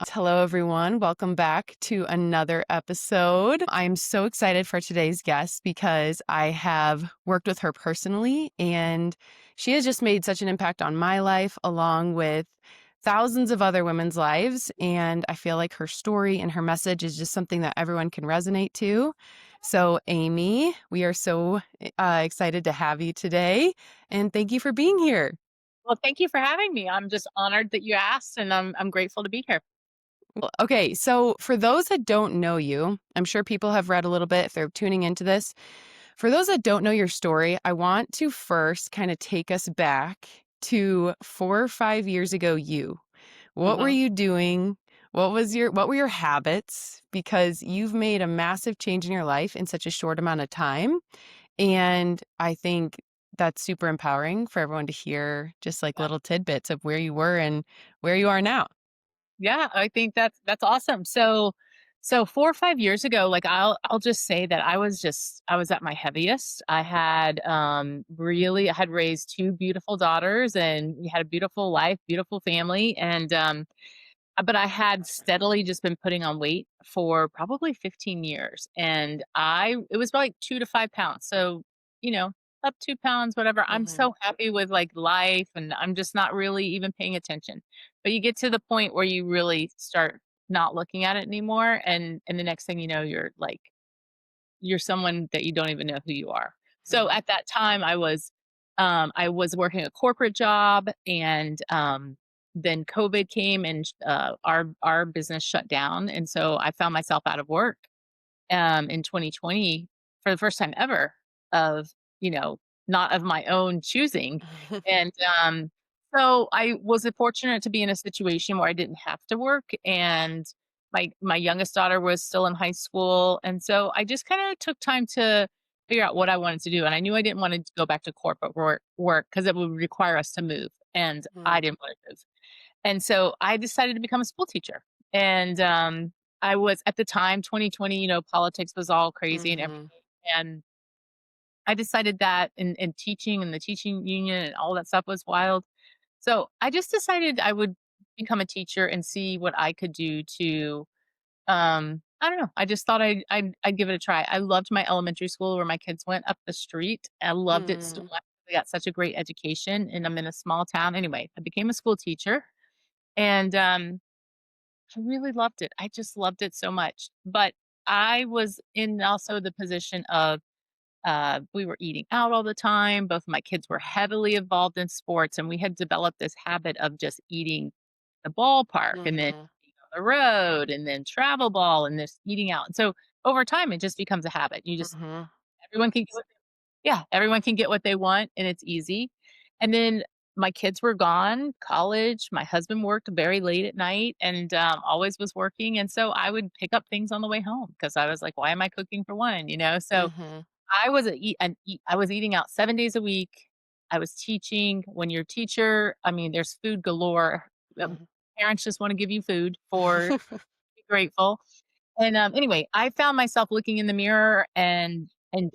Hello, everyone. Welcome back to another episode. I'm so excited for today's guest because I have worked with her personally, and she has just made such an impact on my life, along with thousands of other women's lives. And I feel like her story and her message is just something that everyone can resonate to. So, Amy, we are so excited to have you today, and thank you for being here. Well, thank you for having me. I'm just honored that you asked, and I'm grateful to be here. Well, okay, so for those that don't know you, I'm sure people have read a little bit if they're tuning into this. For those that don't know your story, I want to first kind of take us back to 4 or 5 years ago. What were hmm you doing? What were your habits? Because you've made a massive change in your life in such a short amount of time. And I think that's super empowering for everyone to hear just like Yeah, little tidbits of where you were and where you are now. yeah. I think that's awesome. So 4 or 5 years ago, like I'll just say that I was at my heaviest. I had raised two beautiful daughters, and we had a beautiful life, beautiful family, and but I had steadily just been putting on weight for probably 15 years. And it was like 2 to 5 pounds. So, you know, up 2 pounds, whatever. I'm Hmm. so happy with like life, and I'm just not really even paying attention. But you get to the point where you really start not looking at it anymore. And the next thing you know, you're someone that you don't even know who you are. So Hmm. at that time, I was working a corporate job, and then COVID came, and our business shut down, and so I found myself out of work in 2020 for the first time ever, of you know not of my own choosing, and so I was fortunate to be in a situation where I didn't have to work, and my youngest daughter was still in high school, and so I just kind of took time to figure out what I wanted to do, and I knew I didn't want to go back to corporate work because it would require us to move, and I Mhm. didn't want to move, and so I decided to become a school teacher, and I was at the time 2020, politics was all crazy and Mhm. everything, and I decided that in teaching and the teaching union and all that stuff was wild. So I just decided I would become a teacher and see what I could do to I don't know. I just thought I'd give it a try. I loved my elementary school where my kids went up the street. I loved it so Mm. much. I got such a great education, and I'm in a small town. Anyway, I became a school teacher, and I really loved it. I just loved it so much. But I was in also the position of we were eating out all the time. Both of my kids were heavily involved in sports, and we had developed this habit of just eating the ballpark, and then Mhm. eating on the road, and then travel ball, and this eating out. And so over time, it just becomes a habit. Mhm. Everyone can yeah, everyone can get what they want, and it's easy. And then my kids were gone, college. My husband worked very late at night, and always was working. And so I would pick up things on the way home because I was like, why am I cooking for one? So Mhm. I was eating out 7 days a week. I was teaching. When you're a teacher, I mean, there's food galore. Mhm. Parents just wanna give you food for be grateful. And, anyway, I found myself looking in the mirror and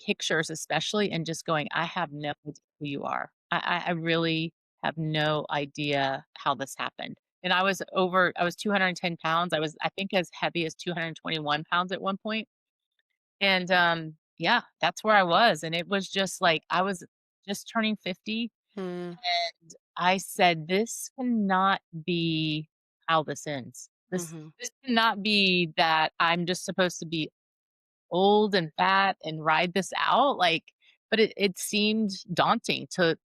pictures especially, and just going, "I have no idea who you are. I really have no idea how this happened." And I was 210 pounds. I think, as heavy as 221 pounds at one point. And, yeah, that's where I was, and it was just like I was just turning 50, Mm. and I said, "This cannot be how this ends. Mhm. This cannot be that I'm just supposed to be old and fat and ride this out," but it seemed daunting to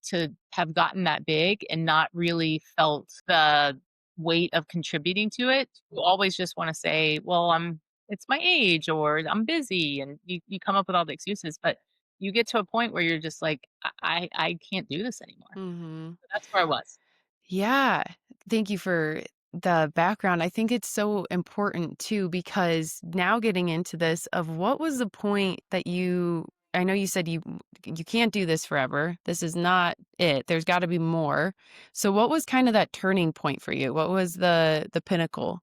have gotten that big and not really felt the weight of contributing to it. You always just wanna say, "Well, it's my age," or "I'm busy," and you come up with all the excuses, but you get to a point where you're just like, I can't do this anymore." Mhm. So that's where I was. Yeah. Thank you for the background. I think it's so important too, because now getting into this of what was the point that I know you said you can't do this forever. This is not it. There's got to be more. So what was kind of that turning point for you? What was the pinnacle?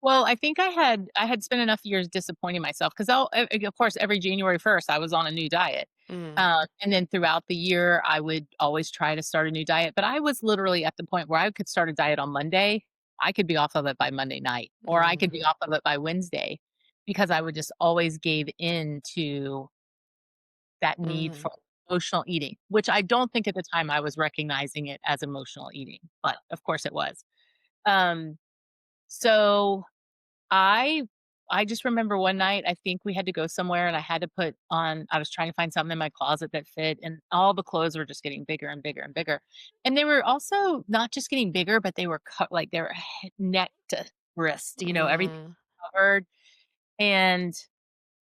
Well, I think I had spent enough years disappointing myself because of course, every January 1st, I was on a new diet. Mm. And then throughout the year, I would always try to start a new diet, but I was literally at the point where I could start a diet on Monday. I could be off of it by Monday night, or I could be Mhm. off of it by Wednesday because I would just always gave in to that need Mhm. for emotional eating, which I don't think at the time I was recognizing it as emotional eating, but of course it was. Um, so I I just remember one night, I think we had to go somewhere and I had to put on I was trying to find something in my closet that fit, and all the clothes were just getting bigger and bigger and bigger. And they were also not just getting bigger, but they were like they were neck to wrist, everything Mhm. covered. And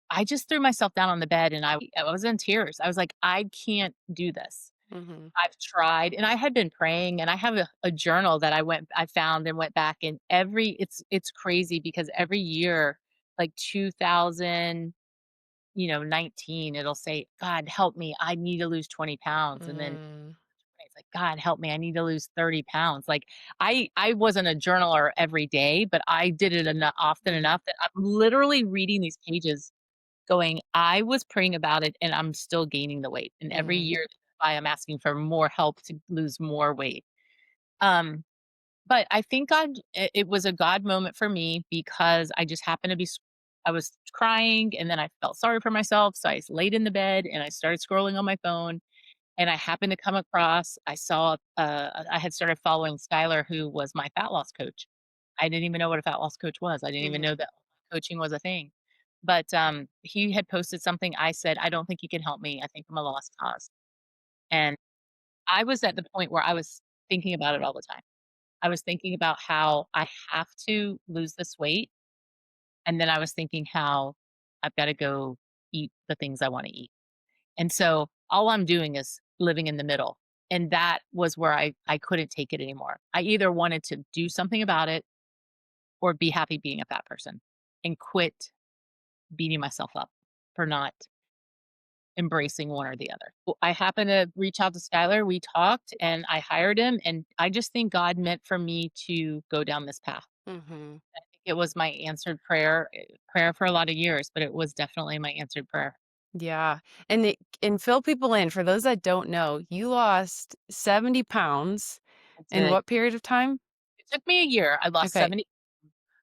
I just threw myself down on the bed and I was in tears. I was like, I can't do this. Mhm. I've tried, and I had been praying, and I have a journal that I found and went back, and it's crazy because every year, like 2000, 19, it'll say, "God help me, I need to lose 20 pounds." And then Mm. it's like, "God help me, I need to lose 30 pounds." Like, I wasn't a journaler every day, but I did it often Mhm. enough that I'm literally reading these pages going, "I was praying about it, and I'm still gaining the weight." And every Mhm. year I am asking for more help to lose more weight. Um, but I think it was a God moment for me because I just happened to I was crying, and then I felt sorry for myself, so I laid in the bed and I started scrolling on my phone, and I happened to come across I saw, I had started following Skylar, who was my fat loss coach. I didn't even know what a fat loss coach was. I didn't even Mhm. know that coaching was a thing. But, he had posted something. I said, "I don't think you can help me. I think I'm a lost cause." And I was at the point where I was thinking about it all the time. I was thinking about how I have to lose this weight, and then I was thinking how I've gotta go eat the things I wanna eat. And so all I'm doing is living in the middle. And that was where I couldn't take it anymore. I either wanted to do something about it or be happy being a fat person and quit beating myself up for not embracing one or the other. Well, I happened to reach out to Skylar. We talked and I hired him. And I just think God meant for me to go down this path. Mhm. I think it was my answered prayer, prayer for a lot of years, but it was definitely my answered prayer. Yeah. And fill people in, for those that don't know, you lost 70 pounds I in did. what period of time? It took me a year. I lost Okay. 70.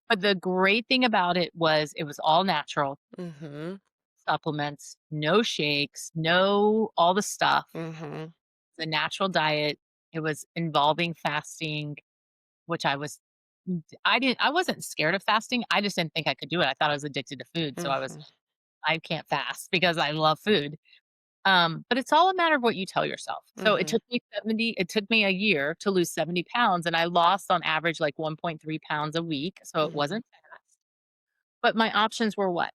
But the great thing about it was all natural, Mhm. supplements, no shakes, no all the stuff. Mhm. The natural diet. It was involving fasting, which I wasn't scared of fasting. I just didn't think I could do it. I thought I was addicted to food. So Mhm. I can't fast because I love food. But it's all a matter of what you tell yourself. So Mhm. it took me a year to lose 70 pounds, and I lost on average like 1.3 pounds a week. So it Mhm. wasn't fast. But my options were what?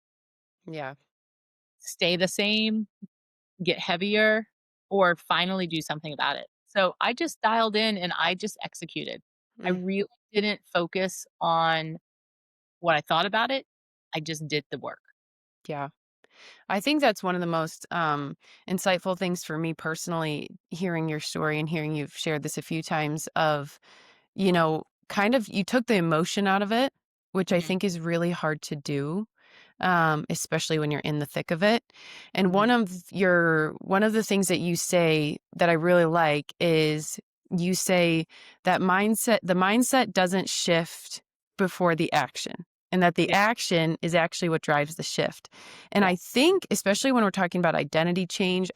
Yeah. Stay the same, get heavier, or finally do something about it. So I just dialed in and I just executed. I Mm. really didn't focus on what I thought about it. I just did the work. Yeah. I think that's one of the most insightful things for me personally, hearing your story and hearing you've shared this a few times of, kind of you took the emotion out of it, which I Mhm, think is really hard to do, especially when you're in the thick of it. And mhm. one of the things that you say that I really like is you say that the mindset doesn't shift before the action. And that the Yeah, action is actually what drives the shift. And yeah, I think, especially when we're talking about identity change,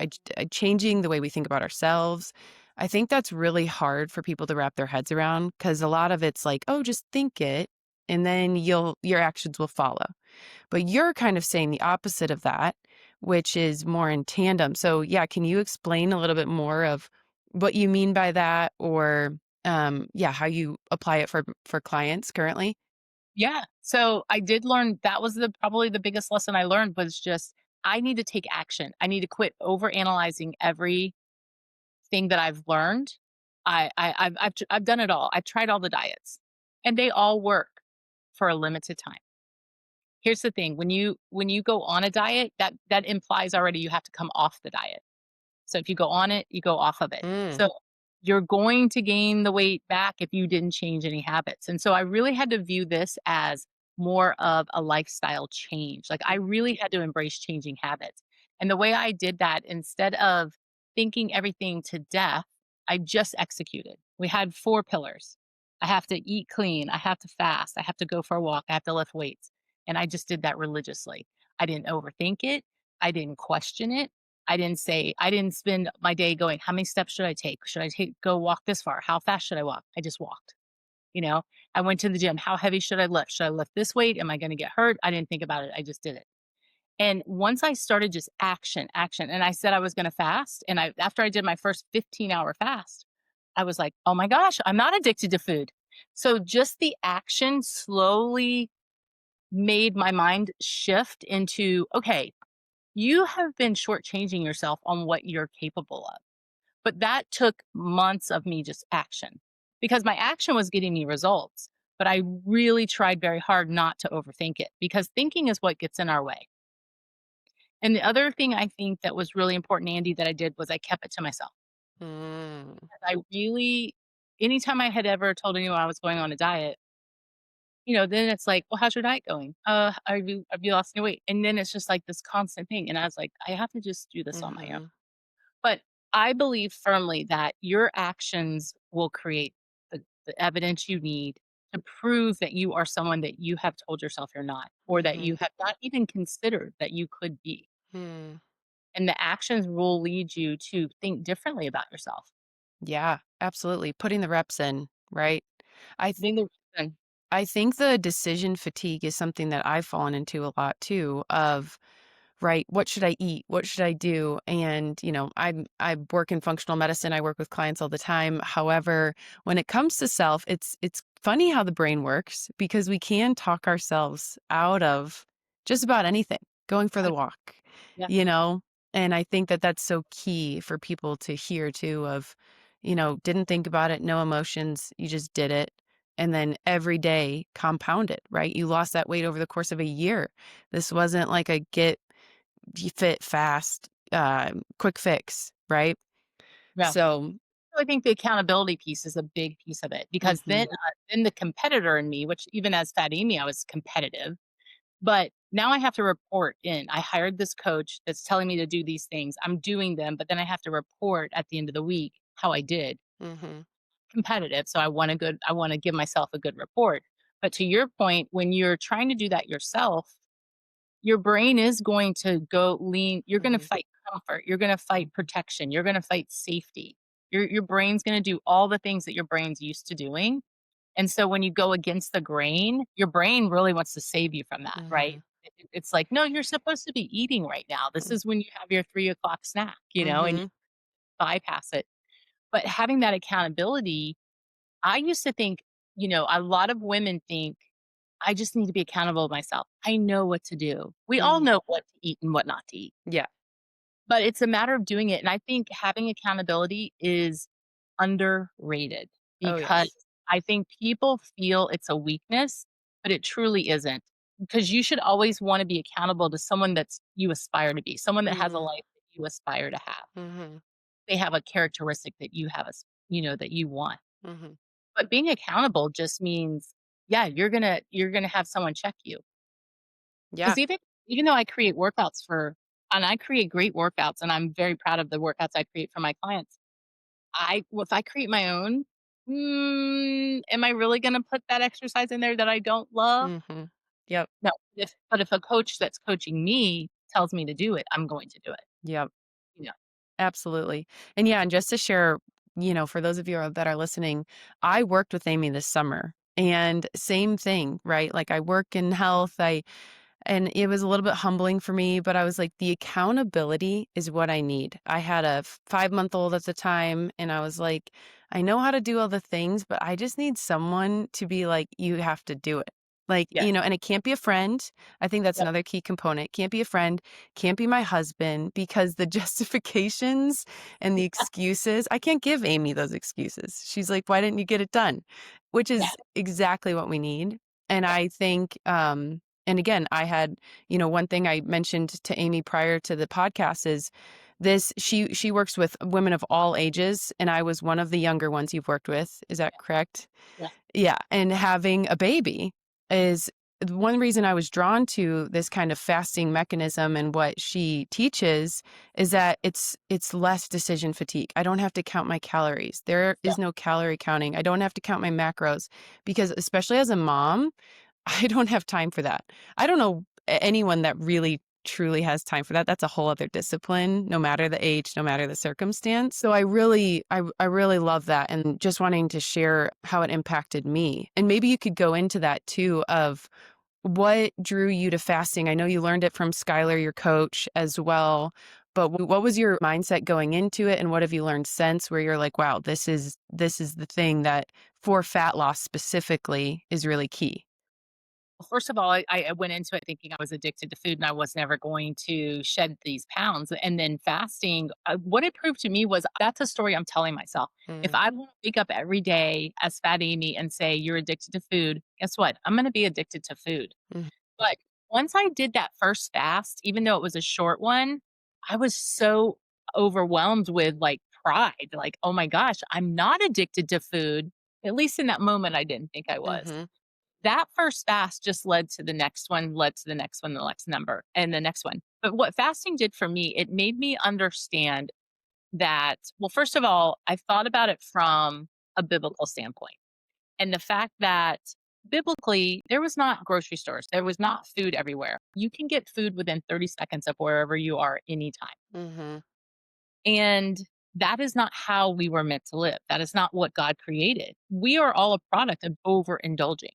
changing the way we think about ourselves, I think that's really hard for people to wrap their heads around because a lot of it's like, oh, just think it, and then your actions will follow. But you're kind of saying the opposite of that, which is more in tandem. So, yeah, can you explain a little bit more of what you mean by that, or yeah, how you apply it for clients currently? yeah. So I did learn that was probably the biggest lesson I learned was just I need to take action. I need to quit over analyzing everything that I've learned. I've done it all. I've tried all the diets, and they all work for a limited time. Here's the thing, when you go on a diet, that implies already you have to come off the diet. So if you go on it, you go off of it. Mm, So you're going to gain the weight back if you didn't change any habits. And so I really had to view this as more of a lifestyle change. Like I really had to embrace changing habits. And the way I did that, instead of thinking everything to death, I just executed. We had four pillars. I have to eat clean. I have to fast. I have to go for a walk. I have to lift weights. And I just did that religiously. I didn't overthink it. I didn't question it. I didn't spend my day going, how many steps should I take? Should I go walk this far? How fast should I walk? I just walked. You know, I went to the gym. How heavy should I lift? Should I lift this weight? Am I going to get hurt? I didn't think about it. I just did it. And once I started just action, action, and I said I was gonna fast, and after I did my first 15-hour fast, I was like, "Oh my gosh, I'm not addicted to food." So just the action slowly made my mind shift into, "Okay, you have been shortchanging yourself on what you're capable of." But that took months of me just action, because my action was getting me results, but I really tried very hard not to overthink it, because thinking is what gets in our way. And the other thing I think that was really important, Andy, that I did was I kept it to myself. Mm. I really anytime I had ever told anyone I was going on a diet, then it's like, "Well, how's your diet going? Have you lost any weight?" And then it's just like this constant thing. And I was like, I have to just do this on my own. Mhm. But I believe firmly that your actions will create the evidence you need to prove that you are someone that you have told yourself you're not, or that you Mhm. have not even considered that you could be. Mm. And the actions will lead you to think differently about yourself. Yeah, absolutely. Putting the reps in, right? I th Being the reason. I think the decision fatigue is something that I've fallen into a lot too of, right, what should I eat? What should I do? And, I work in functional medicine. I work with clients all the time. However, when it comes to self, it's funny how the brain works because we can talk ourselves out of just about anything, going for the walk, Yeah, you know? And I think that that's so key for people to hear too of, didn't think about it, no emotions, you just did it. And then every day compound it, right? You lost that weight over the course of a year. This wasn't like a get fit fast, quick fix, right? yeah. So So I think the accountability piece is a big piece of it, because mhm, then the competitor in me, which even as Fat Amy, I was competitive, but now I have to report in. I hired this coach that's telling me to do these things. I'm doing them, but then I have to report at the end of the week how I did. mhm, Competitive, so I want to give myself a good report. But to your point, when you're trying to do that yourself, your brain is going to go lean you're gonna mhm, fight comfort, you're gonna fight protection, you're gonna fight safety. Your brain's gonna do all the things that your brain's used to doing, and so when you go against the grain, your brain really wants to save you from that, right? mhm, It's like, "No, you're supposed to be eating right now. This mm, is when you have your 3 o'clock snack," and you mhm, bypass it. But having that accountability, I used to think, a lot of women think, "I just need to be accountable to myself. I know what to do." We all mhm. know what to eat and what not to eat, Yeah. but it's a matter of doing it, and I think having accountability is underrated, Oh, because yes. I think people feel it's a weakness, but it truly isn't, because you should always wanna be accountable to someone that's you aspire to be, someone that has a Mhm, life that you aspire to have. mhm, They have a characteristic that you have that you want. mhm. But being accountable just means, yeah, you're gonna have someone check you. Yeah. Because even though I create workouts and I create great workouts, and I'm very proud of the workouts I create for my clients. If I create my own, am I really gonna put that exercise in there that I don't love? Mhm. Yep, No. But if a coach that's coaching me tells me to do it, I'm going to do it. yep. You know? Absolutely. And yeah, and just to share, for those of you that are listening, I worked with Amy this summer and same thing, right? Like I work in health. And it was a little bit humbling for me, but I was like, the accountability is what I need. I had a 5-month-old at the time, and I was like, I know how to do all the things, but I just need someone to be like, you have to do it. Like, Yes. and it can't be a friend. I think that's Yep. another key component. Can't be a friend, can't be my husband, because the justifications and the excuses, I can't give Amy those excuses. She's like, why didn't you get it done? Which Yeah. is exactly what we need. And Yeah. I think, and again, I had, one thing I mentioned to Amy prior to the podcast is she works with women of all ages, and I was one of the younger ones you've worked with. Is that correct? Yeah. Yeah, and having a baby is one reason I was drawn to this kind of fasting mechanism and what she teaches is that it's less decision fatigue. I don't have to count my calories. There Yeah. is no calorie counting. I don't have to count my macros because especially as a mom, I don't have time for that. I don't know anyone that really truly has time for that. That's a whole other discipline, no matter the age, no matter the circumstance. So I really love that and just wanting to share how it impacted me. And maybe you could go into that too of what drew you to fasting. I know you learned it from Skylar, your coach, as well. But what was your mindset going into it, and what have you learned since? Where you're like, "Wow, this is the thing that for fat loss specifically is really key." First of all, I went into it thinking I was addicted to food and I was never going to shed these pounds. And then fasting, what it proved to me was that's a story I'm telling myself. If Mm, I want to wake up every day as Fat Amy and say you're addicted to food, guess what? I'm going to be addicted to food. mhm, But once I did that first fast, even though it was a short one, I was so overwhelmed with like pride. Like, oh my gosh, I'm not addicted to food. At least in that moment, I didn't think I was. mhm, That first fast just led to the next one, led to the next one, the next number, and the next one. But what fasting did for me, it made me understand that, well, first of all, I thought about it from a biblical standpoint. And the fact that biblically, there was not grocery stores, there was not food everywhere. You can get food within 30 seconds of wherever you are anytime. mhm, And that is not how we were meant to live. That is not what God created. We are all a product of overindulging.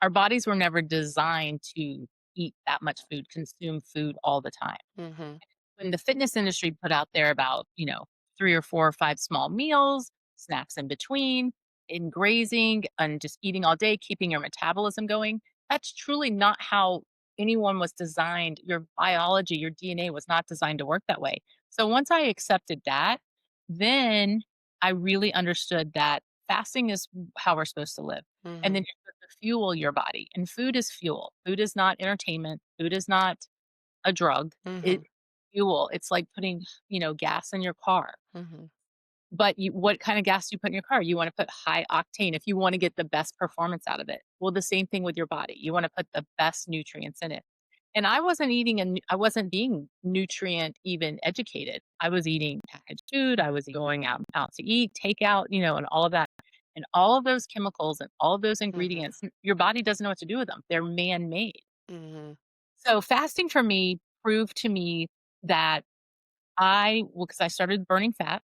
Our bodies were never designed to eat that much food, consume food all the time. mhm, When the fitness industry put out there about, 3 or 4 or 5 small meals, snacks in between, in grazing, and just eating all day, keeping your metabolism going, that's truly not how anyone was designed. Your biology, your DNA was not designed to work that way. So once I accepted that, then I really understood that fasting is how we're supposed to live. And mhm, then you're supposed to fuel your body. And food is fuel. Food is not entertainment. Food is not a drug. It mhm, fuel. It's like putting, gas in your car. mhm, But what kind of gas do you put in your car? You wanna put high octane if you wanna get the best performance out of it. Well, the same thing with your body. You wanna put the best nutrients in it. And I wasn't being nutrient even educated. I was eating packaged food, I was going out to eat, takeout, and all of that. And all of those chemicals and all of those mhm, ingredients, your body doesn't know what to do with them. They're man-made. mhm, So fasting for me proved to me that because I started burning fat,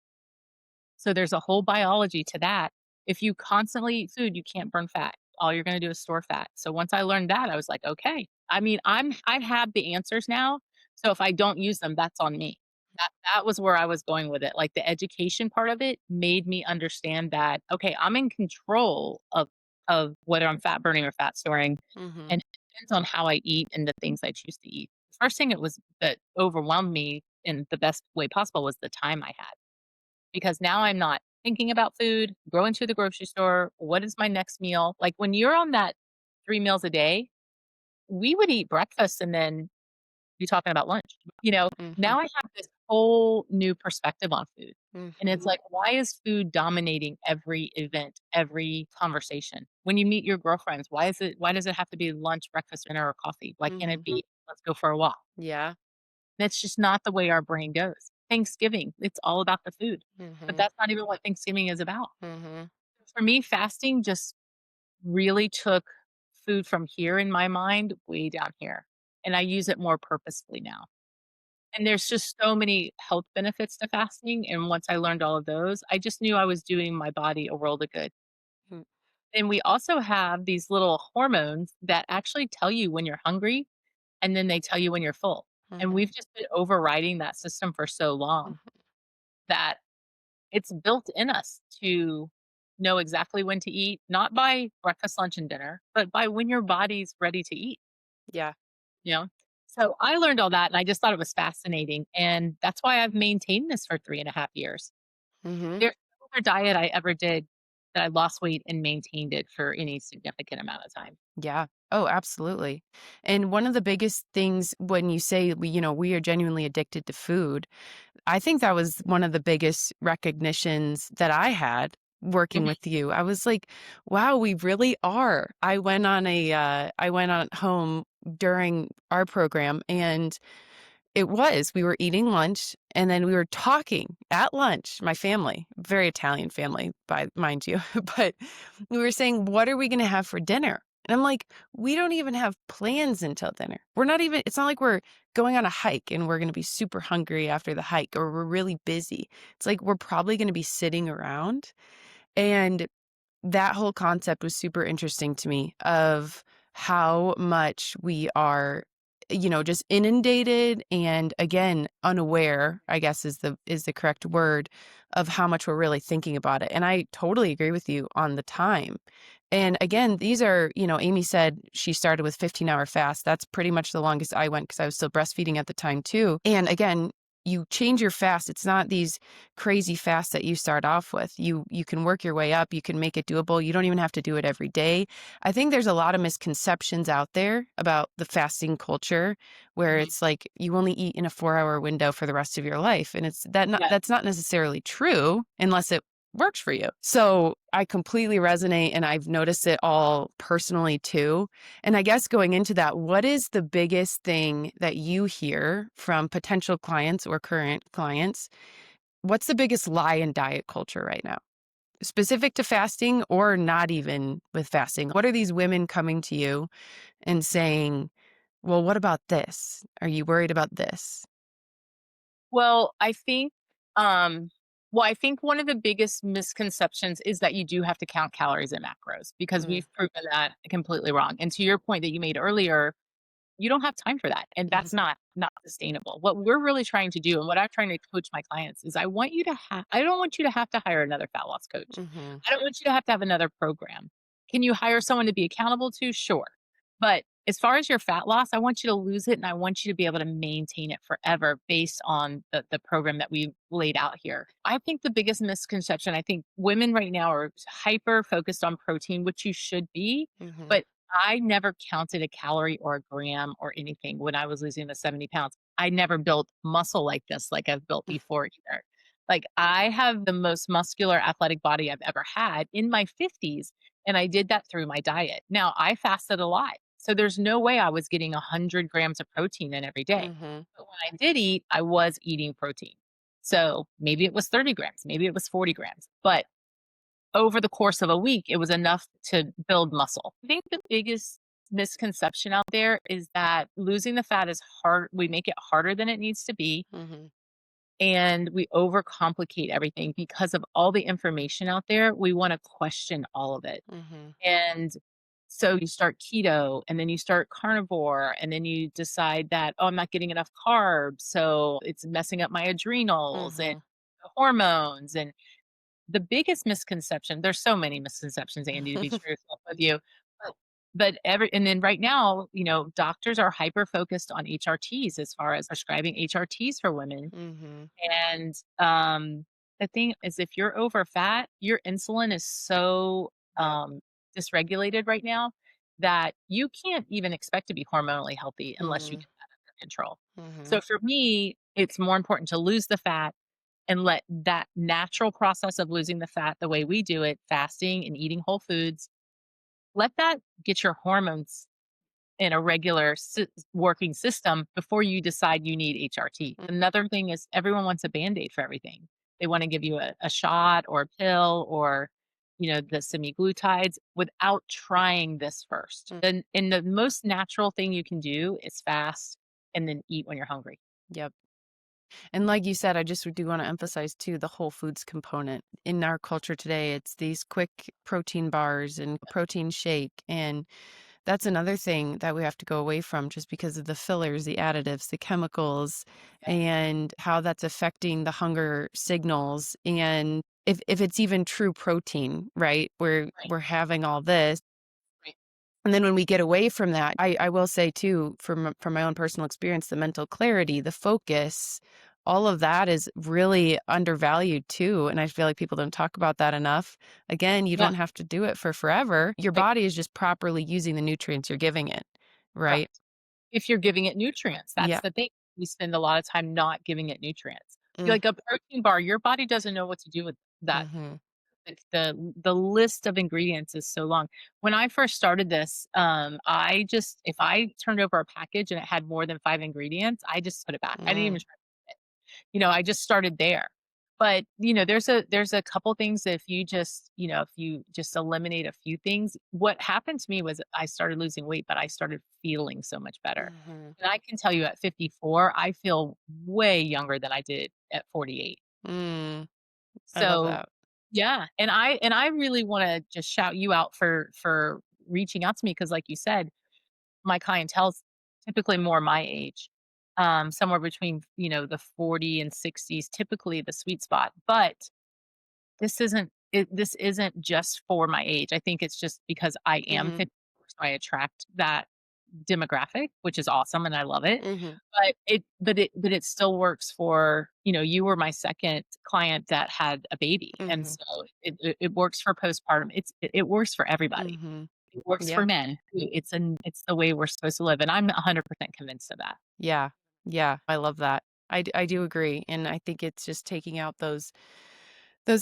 so there's a whole biology to that. If you constantly eat food, you can't burn fat. All you're going to do is store fat. So once I learned that, I was like, okay. I mean, I have the answers now. So if I don't use them, that's on me. That was where I was going with it. Like the education part of it made me understand that okay, I'm in control of whether I'm fat burning or fat storing, mhm, and it depends on how I eat and the things I choose to eat. First thing it was that overwhelmed me in the best way possible was the time I had because now I'm not thinking about food, going to the grocery store, what is my next meal? Like when you're on that 3 meals a day, we would eat breakfast and then be talking about lunch. mhm, Now I have this whole new perspective on food. And it's mhm, like, why is food dominating every event, every conversation? When you meet your girlfriends, why does it have to be lunch, breakfast, dinner, or coffee? Why can't it mhm. be let's go for a walk? Yeah. That's just not the way our brain goes. Thanksgiving, it's all about the food, but Mhm, that's not even what Thanksgiving is about. mhm, For me, fasting just really took food from here in my mind way down here, and I use it more purposefully now. And there's just so many health benefits to fasting, and once I learned all of those, I just knew I was doing my body a world of good. mm, And we also have these little hormones that actually tell you when you're hungry, and then they tell you when you're full. And mhm, we've just been overriding that system for so long mhm. that it's built in us to know exactly when to eat, not by breakfast, lunch, and dinner, but by when your body's ready to eat, Yeah. you know? So I learned all that and I just thought it was fascinating. And that's why I've maintained this for 3.5 years. Mhm. There's no other diet I ever did that I lost weight and maintained it for any significant amount of time. Yeah. Oh, absolutely. And one of the biggest things when you say we are genuinely addicted to food, I think that was one of the biggest recognitions that I had working Mhm. with you. I was like, wow, we really are. I went on home during our program, and we were eating lunch and then we were talking at lunch, my family, very Italian family, by mind you, but we were saying, what are we going to have for dinner? And I'm like, we don't even have plans until dinner. We're not even, it's not like we're going on a hike and we're going to be super hungry after the hike or we're really busy. It's like we're probably going to be sitting around. And that whole concept was super interesting to me of how much we are, just inundated and again, unaware, I guess is the correct word of how much we're really thinking about it. And I totally agree with you on the time. And again, these are, Amy said she started with 15-hour fast. That's pretty much the longest I went because I was still breastfeeding at the time too. And again, you change your fast. It's not these crazy fasts that you start off with. You can work your way up. You can make it doable. You don't even have to do it every day. I think there's a lot of misconceptions out there about the fasting culture where Mhm. it's like you only eat in a 4-hour window for the rest of your life. And Yeah. that's not necessarily true unless it works for you. So I completely resonate and I've noticed it all personally too. And I guess going into that, what is the biggest thing that you hear from potential clients or current clients? What's the biggest lie in diet culture right now? Specific to fasting or not even with fasting? What are these women coming to you and saying, well, what about this? Are you worried about this? Well, um, I think one of the biggest misconceptions is that you do have to count calories and macros because Mm, we've proven that completely wrong. And to your point that you made earlier, you don't have time for that, and mhm, that's not sustainable. What we're really trying to do and what I'm trying to coach my clients is I don't want you to have to hire another fat loss coach. mhm, I don't want you to have another program. Can you hire someone to be accountable to? Sure. But as far as your fat loss, I want you to lose it and I want you to be able to maintain it forever based on the program that we've laid out here. I think the biggest misconception, I think women right now are hyper focused on protein, which you should be, mhm, but I never counted a calorie or a gram or anything when I was losing the 70 pounds. I never built muscle like this, like I've built before either. Like I have the most muscular athletic body I've ever had in my 50s. And I did that through my diet. Now I fasted a lot. So there's no way I was getting 100 grams of protein in every day. mhm, But when I did eat, I was eating protein. So maybe it was 30 grams, maybe it was 40 grams. But over the course of a week, it was enough to build muscle. I think the biggest misconception out there is that losing the fat is hard. We make it harder than it needs to be, mhm, and we overcomplicate everything because of all the information out there. We want to question all of it. mhm, And so you start keto and then you start carnivore and then you decide that, oh, I'm not getting enough carbs. So it's messing up my adrenals and mhm. hormones. And the biggest misconception, there's so many misconceptions, Andy, to be truthful with you. But and then right now, doctors are hyper focused on HRTs as far as prescribing HRTs for women. Mhm. And the thing is if you're over fat, your insulin is so Yep. dysregulated right now that you can't even expect to be hormonally healthy unless you Mhm, get that under control. So mhm, for me, it's more important to lose the fat and let that natural process of losing the fat the way we do it, fasting and eating whole foods, let that get your hormones in a regular working system before you decide you need HRT. mm, Another thing is everyone wants a band-aid for everything. They want to give you a shot or a pill or the semi-glutides without trying this first. mm. And the most natural thing you can do is fast and then eat when you're hungry. Yep. And like you said, I just do want to emphasize too the whole foods component. In our culture today, it's these quick protein bars and protein shake. And that's another thing that we have to go away from just because of the fillers, the additives, the chemicals, and how that's affecting the hunger signals. And if it's even true protein, right? Right, We're having all this. right. And then when we get away from that, I will say too, from my own personal experience, the mental clarity, the focus, all of that is really undervalued too. And I feel like people don't talk about that enough. Again, you Yeah, don't have to do it for forever. Your right, body is just properly using the nutrients you're giving it, right? correct. If you're giving it nutrients, that's Yeah. the thing. We spend a lot of time not giving it nutrients. Mm, Like a protein bar, your body doesn't know what to do with that hmm Like, the list of ingredients is so long. When I first started this, I just if I turned over a package and it had more than 5 ingredients, I just put it back. I didn't even Mm, try it. I just started there. But, there's a couple things that if you just, if you just eliminate a few things, what happened to me was I started losing weight, but I started feeling so much better. mhm, And I can tell you at 54, I feel way younger than I did at 48. mm, I love So, that. yeah, and I really wanna just shout you out for reaching out to me because, like you said, my clientele's typically more my age, somewhere between, the 40 and 60s, typically the sweet spot, but this isn't just for my age. I think it's just because I am Mhm, 54, so I attract that demographic, which is awesome, and I love it. mhm, But it still works for, you were my 2nd client that had a baby, and mhm, so it works for postpartum. It works for everybody. mhm. It works for Yeah. men too. It's the way we're supposed to live, and I'm 100% convinced of that. Yeah. Yeah, I love that. I do agree, and I think it's just taking out those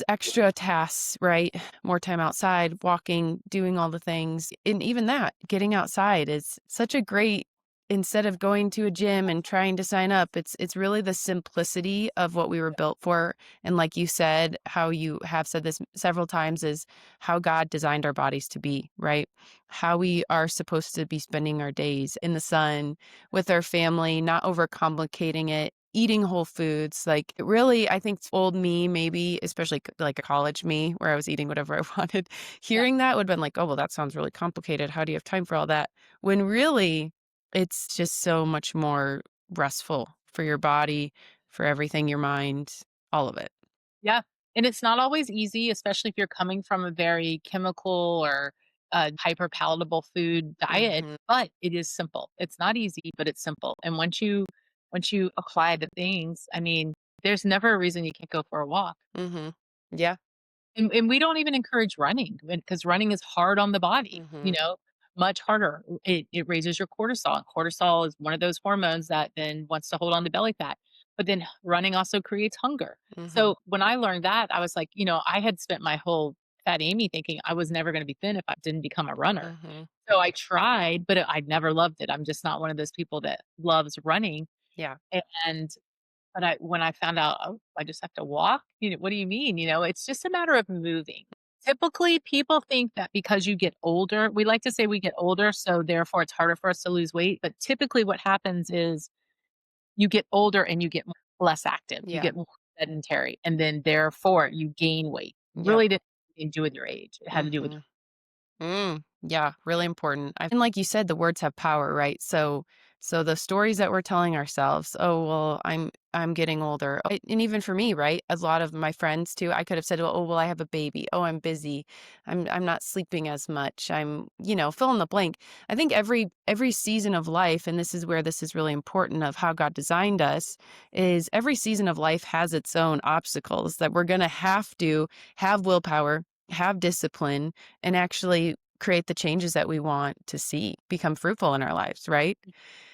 extra tasks, right? More time outside, walking, doing all the things. And even that, getting outside is such a great instead of going to a gym and trying to sign up, it's really the simplicity of what we were built for. And like you said, how you have said this several times is how God designed our bodies to be, right? How we are supposed to be spending our days in the sun with our family, not overcomplicating it, eating whole foods. Like, really, I think old me, maybe, especially like a college me where I was eating whatever I wanted, Yeah. hearing that would have been like, oh, well, that sounds really complicated. How do you have time for all that? When really, it's just so much more restful for your body, for everything, your mind, all of it. Yeah, and it's not always easy, especially if you're coming from a very chemical or, hyper palatable food diet, Mhm. but it is simple. It's not easy, but it's simple, and once you apply the things, I mean, there's never a reason you can't go for a walk. Mhm. Yeah. And we don't even encourage running because running is hard on the body, Mhm. much harder. It raises your cortisol, and cortisol is one of those hormones that then wants to hold on to belly fat. But then running also creates hunger. Mhm. So when I learned that, I was like, I had spent my whole fat Amy thinking I was never going to be thin if I didn't become a runner. Mhm. So I tried, but I never loved it. I'm just not one of those people that loves running. Yeah. And but when I found out, "Oh, I just have to walk?" "What do you mean?" It's just a matter of moving. Typically, people think that because you get older we like to say we get older, so therefore it's harder for us to lose weight, but typically what happens is you get older and you get less active, you Yeah. get more sedentary, and then therefore you gain weight. Yep. Really didn't have anything to do with your age. It had to do with Mhm. Yeah, really important. And like you said, the words have power, right? So the stories that we're telling ourselves, oh well, I'm getting older. And even for me, right? A lot of my friends too, I could have said, oh well, I have a baby. Oh, I'm busy. I'm not sleeping as much. Fill in the blank. I think every season of life, and this is where this is really important of how God designed us, is every season of life has its own obstacles that we're gonna have to have willpower, have discipline and actually create the changes that we want to see become fruitful in our lives, right?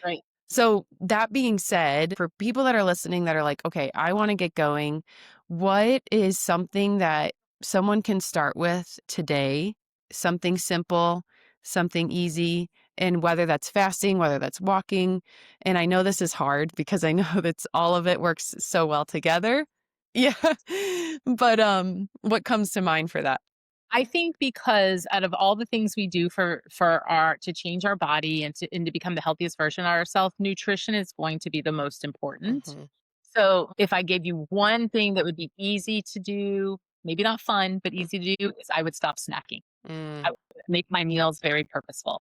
right. So, that being said, for people that are listening that are like, okay, I want to get going, what is something that someone can start with today? Something simple, something easy, and whether that's fasting, whether that's walking. And I know this is hard because I know that's all of it works so well together. Yeah. But what comes to mind for that? I think because out of all the things we do for our to change our body and to become the healthiest version of ourselves, nutrition is going to be the most important. Mhm. So if I gave you one thing that would be easy to do, maybe not fun, but easy to do, is I would stop snacking. I Mm. would make my meals very purposeful.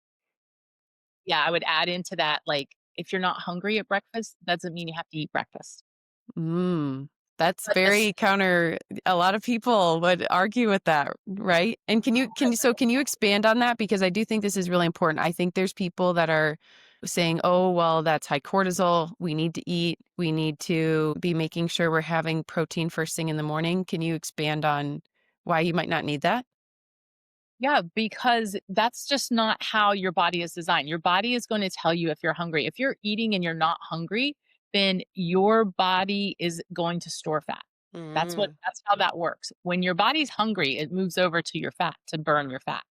Yeah, I would add into that, like, if you're not hungry at breakfast, doesn't mean you have to eat breakfast. Mm, that's But this very counter a lot of people would argue with that, right? And can you expand on that? Because I do think this is really important. I think there's people that are saying, "Oh, well, that's high cortisol. We need to eat. We need to be making sure we're having protein first thing in the morning." Can you expand on why you might not need that? Yeah, because that's just not how your body is designed. Your body is going to tell you if you're hungry. If you're eating and you're not hungry, then your body is going to store fat. Mm. That's how that works. When your body's hungry, it moves over to your fat to burn your fat.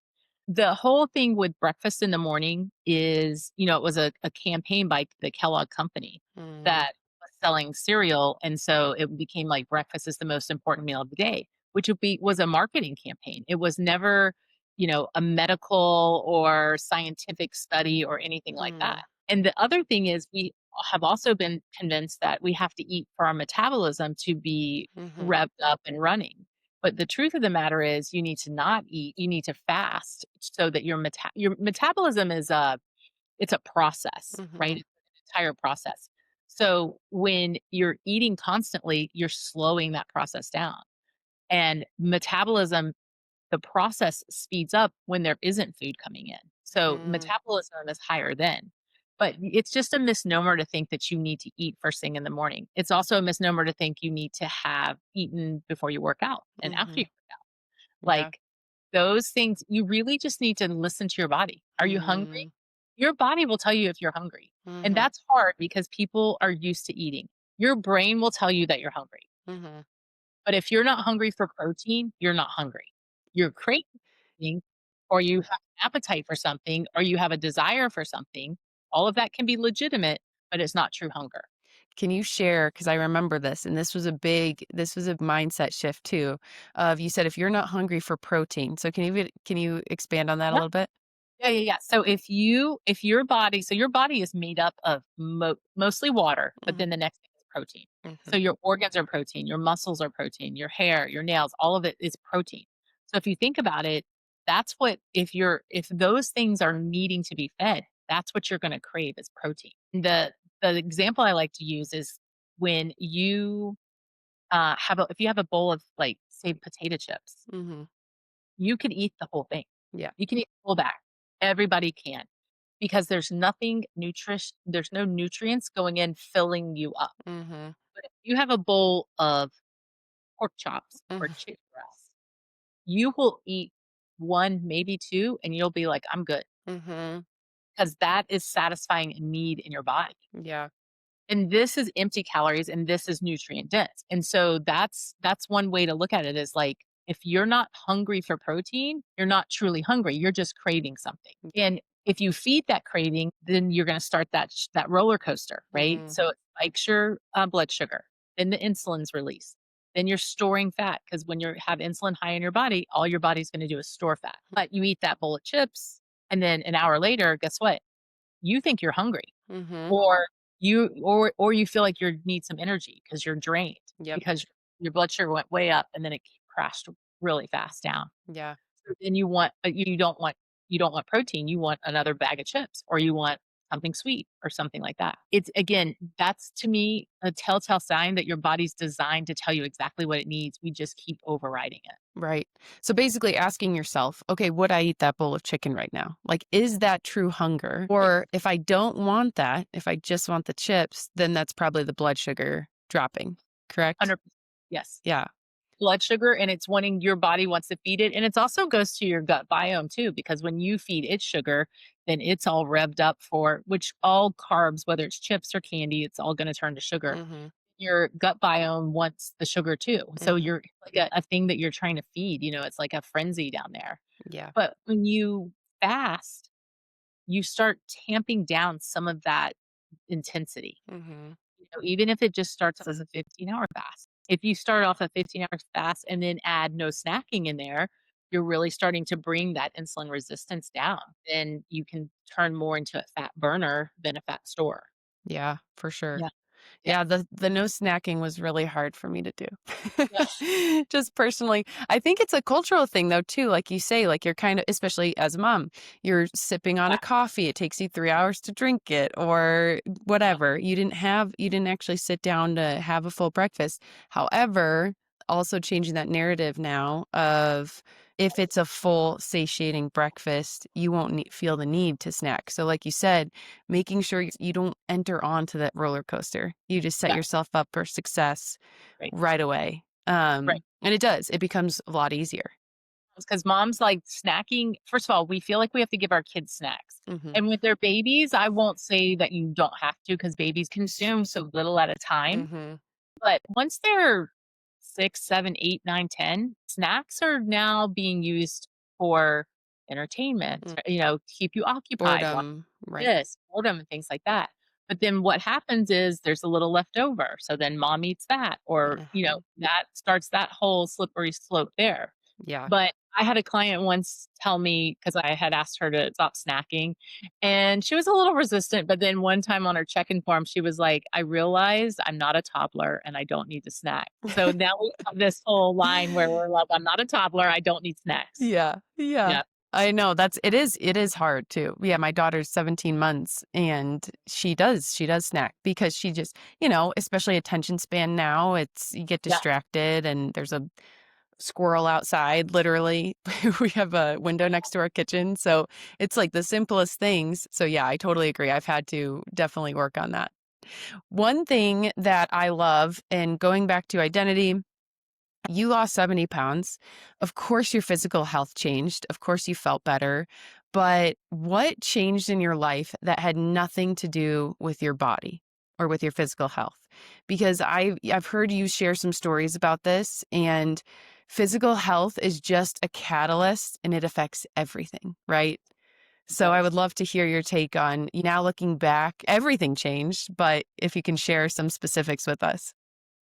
The whole thing with breakfast in the morning is, it was a campaign by the Kellogg Company Mm. that was selling cereal, and so it became like breakfast is the most important meal of the day, which was a marketing campaign. It was never, a medical or scientific study or anything like that. Mm. And the other thing is we have also been convinced that we have to eat for our metabolism to be Mhm. revved up and running. But the truth of the matter is you need to not eat, you need to fast so that your metabolism is it's a process, right? Mhm. It's an entire process. So when you're eating constantly, you're slowing that process down. And metabolism, the process speeds up when there isn't food coming in. So Mm. metabolism is higher then. But it's just a misnomer to think that you need to eat first thing in the morning. It's also a misnomer to think you need to have eaten before you work out and after you Mhm. work out. Yeah. Like those things, you really just need to listen to your body. Are you hungry? Mm. Your body will tell you if you're hungry. And Mhm. that's hard because people are used to eating. Your brain will tell you that you're hungry. Mhm. But if you're not hungry for protein, you're not hungry. You're craving something, or you have an appetite for something, or you have a desire for something. All of that can be legitimate, but it's not true hunger. Can you share, because I remember this, and this was a mindset shift too, of you said if you're not hungry for protein. So can you expand on that a Yeah. little bit? Yeah, yeah, yeah. So if your body, so your body is made up of mostly water, but Mhm. then the next thing is protein. Mhm. So your organs are protein, your muscles are protein, your hair, your nails, all of it is protein. So if you think about it, that's what if those things are needing to be fed, that's what you're going to crave is protein. The example I like to use is when you if you have a bowl of like say potato chips, Mhm. you could eat the whole thing. Yeah. You can eat the whole bag. Everybody can because there's no nutrients going in filling you up. Mhm. But if you have a bowl of pork chops or Mhm. chicken breast, you will eat 1, maybe 2, and you'll be like, "I'm good," Mhm. because that is satisfying a need in your body. Yeah. And this is empty calories and this is nutrient dense. And so that's one way to look at it is like if you're not hungry for protein, you're not truly hungry. You're just craving something. And if you feed that craving, then you're going to start that roller coaster, right? Mm. So it spikes your blood sugar, then the insulin's released. Then you're storing fat because when you have insulin high in your body, all your body's going to do is store fat. But you eat that bowl of chips, and then an hour later, guess what? You think you're hungry Mhm. or or you feel like you need some energy because 'cause you're drained Yep. because your blood sugar went way up and then it crashed really fast down. Yeah. So then you don't want protein, you want another bag of chips or you want something sweet or something like that. It's again, that's to me a telltale sign that your body's designed to tell you exactly what it needs. We just keep overriding it. Right. So basically asking yourself, okay, would I eat that bowl of chicken right now? Like, is that true hunger? Right. Or if I don't want that, if I just want the chips, then that's probably the blood sugar dropping, correct? 100%. Yes. Yeah. Blood sugar and it's wanting your body wants to feed it. And it's also goes to your gut biome too, because when you feed it sugar, then it's all revved up for which all carbs, whether it's chips or candy, it's all going to turn to sugar. Mhm. Your gut biome wants the sugar too. So Mhm. you're like a thing that you're trying to feed, it's like a frenzy down there. Yeah. But when you fast, you start tamping down some of that intensity. Mhm. Even if it just starts as a 15-hour fast. If you start off a 15-hour fast and then add no snacking in there, you're really starting to bring that insulin resistance down. Then you can turn more into a fat burner than a fat store. Yeah, for sure. Yeah. Yeah. Yeah, the no snacking was really hard for me to Yeah. do. Just personally. I think it's a cultural thing though too, like you say, like you're kind of especially as a mom, you're sipping on a coffee, it takes you 3 hours to drink it or Yeah. whatever. You didn't actually sit down to have a full breakfast. However, also changing that narrative now of if it's a full satiating breakfast, you won't feel the need to snack. So like you said, making sure you don't enter onto that roller coaster. You just set Yeah. yourself up for success Right. right away. Right. And it does. It becomes a lot easier. Because moms like snacking. First of all, we feel like we have to give our kids snacks. Mhm. And with their babies, I won't say that you don't have to because babies consume so little at a time. Mhm. But once they're 6, 7, 8, 9, 10, snacks are now being used for entertainment, Mm. keep you occupied while Boredom, right. this, boredom and things like that. But then what happens is there's a little left over. So then mom eats that, or, Mhm. that starts that whole slippery slope there. Yeah. But I had a client once tell me, because I had asked her to stop snacking, and she was a little resistant. But then one time on her check in form, she was like, I realized I'm not a toddler and I don't need to snack. So now we have this whole line where we're like, I'm not a toddler. I don't need snacks. Yeah, yeah. Yeah. I know it is hard too. Yeah, my daughter's 17 months and she does snack because she just, especially attention span now, it's you get Yeah. distracted and there's a squirrel outside literally. We have a window next to our kitchen, so it's like the simplest things. So yeah, I totally agree. I've had to definitely work on that. One thing that I love, and going back to identity, you lost 70 pounds. Of course, your physical health changed. Of course, you felt better. But what changed in your life that had nothing to do with your body or with your physical health? Because I've heard you share some stories about this, and physical health is just a catalyst and it affects everything, right? It So I would does. love to hear your take on now looking back, everything changed, but if you can share some specifics with us.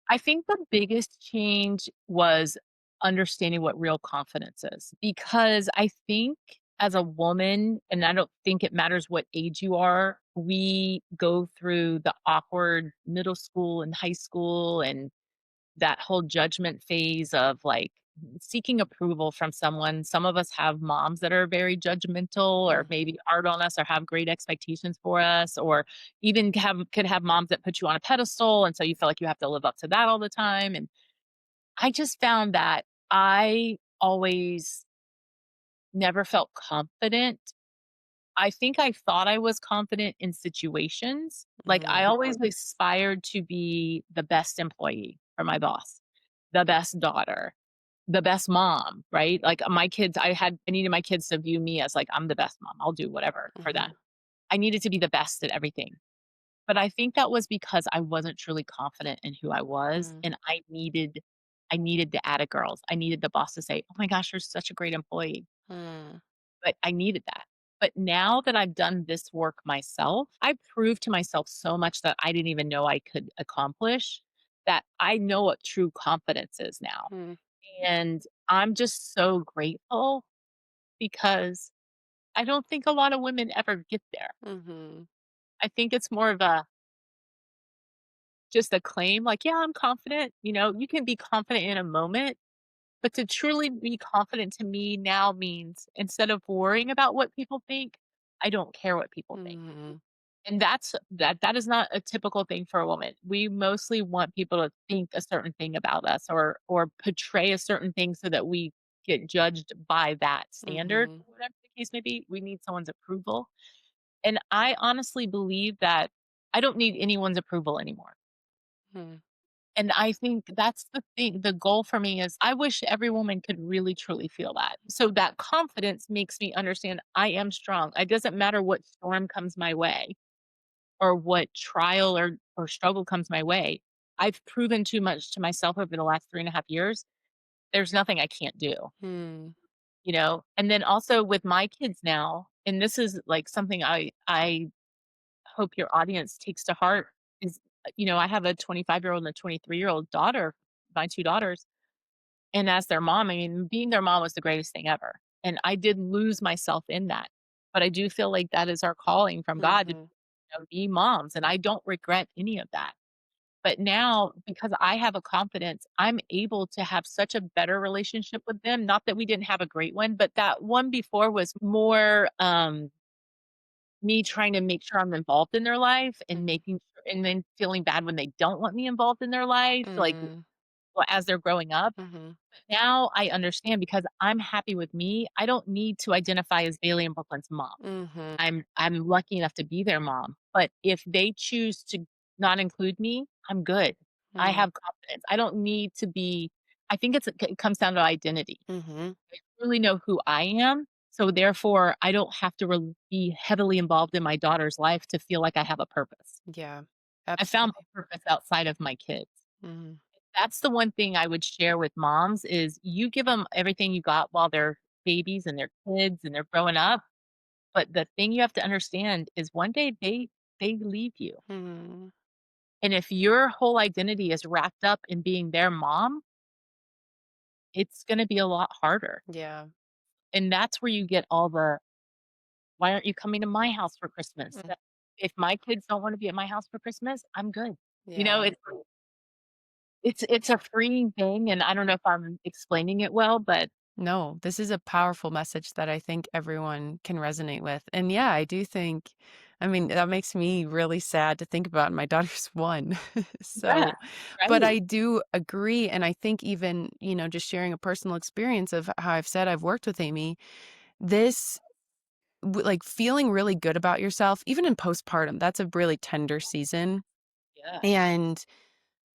I think the biggest change was understanding what real confidence is, because I think as a woman, and I don't think it matters what age you are, we go through the awkward middle school and high school and that whole judgment phase of like seeking approval from someone. Some of us have moms that are very judgmental or Mhm. maybe hard on us or have great expectations for us, or even could have moms that put you on a pedestal. And so you feel like you have to live up to that all the time. And I just found that I always never felt confident. I think I thought I was confident in situations. Like I Mm, always aspired to be the best employee for my boss, the best daughter, the best mom, right? Like I needed my kids to view me as like, I'm the best mom. I'll do whatever for them. mhm, I needed to be the best at everything. But I think that was because I wasn't truly confident in who I was. mm, And I needed the added girls. I needed the boss to say, oh my gosh, you're such a great employee. mm, But I needed that. But now that I've done this work myself, I proved to myself so much that I didn't even know I could accomplish, that I know what true confidence is now. mm, And I'm just so grateful, because I don't think a lot of women ever get there. mhm, I think it's more of a just a claim like, yeah, I'm confident. You can be confident in a moment, but to truly be confident to me now means instead of worrying about what people think, I don't care what people think. mhm, And that is not a typical thing for a woman. We mostly want people to think a certain thing about us, or portray a certain thing so that we get judged by that standard, mhm, whatever the case may be. We need someone's approval. And I honestly believe that I don't need anyone's approval anymore. mm, And I think that's the thing. The goal for me is I wish every woman could really truly feel that. So that confidence makes me understand I am strong. It doesn't matter what storm comes my way or what trial or struggle comes my way. I've proven too much to myself over the last 3.5 years. There's nothing I can't do, mm, And then also with my kids now, and this is like something I hope your audience takes to heart is, I have a 25-year-old and a 23-year-old daughter, my two daughters. And as their mom, I mean, being their mom was the greatest thing ever. And I did lose myself in that. But I do feel like that is our calling from God to, mhm, be moms. And I don't regret any of that. But now, because I have a confidence, I'm able to have such a better relationship with them. Not that we didn't have a great one, but that one before was more me trying to make sure I'm involved in their life and mhm, making sure, and then feeling bad when they don't want me involved in their life, like mm, as they're growing up. mhm, Now I understand, because I'm happy with me. I don't need to identify as Bailey and Brooklyn's mom. mhm, I'm lucky enough to be their mom. But if they choose to not include me, I'm good. I mm, have confidence. I don't need to be. I think it comes down to identity. mhm. I really know who I am. So therefore, I don't have to be heavily involved in my daughter's life to feel like I have a purpose. Yeah, I found absolutely. my purpose outside of my kids. Mhm. That's the one thing I would share with moms is you give them everything you got while they're babies and they're kids and they're growing up, but the thing you have to understand is one day they leave you. Mm, And if your whole identity is wrapped up in being their mom, it's gonna be a lot harder. yeah. And that's where you get all the, "Why aren't you coming to my house for Christmas?" Mm, That if my kids don't wanna be at my house for Christmas, I'm good. You know, yeah. it's a freeing thing, and I don't know if I'm explaining it well, but No, this is a powerful message that I think everyone can resonate with. And yeah, I do think, I mean, that makes me really sad to think about. My daughter's one. yeah, So, but right. I do agree. And I think even, just sharing a personal experience of how I've said I've worked with Amy, this, like feeling really good about yourself, even in postpartum, that's a really tender season. Yeah. And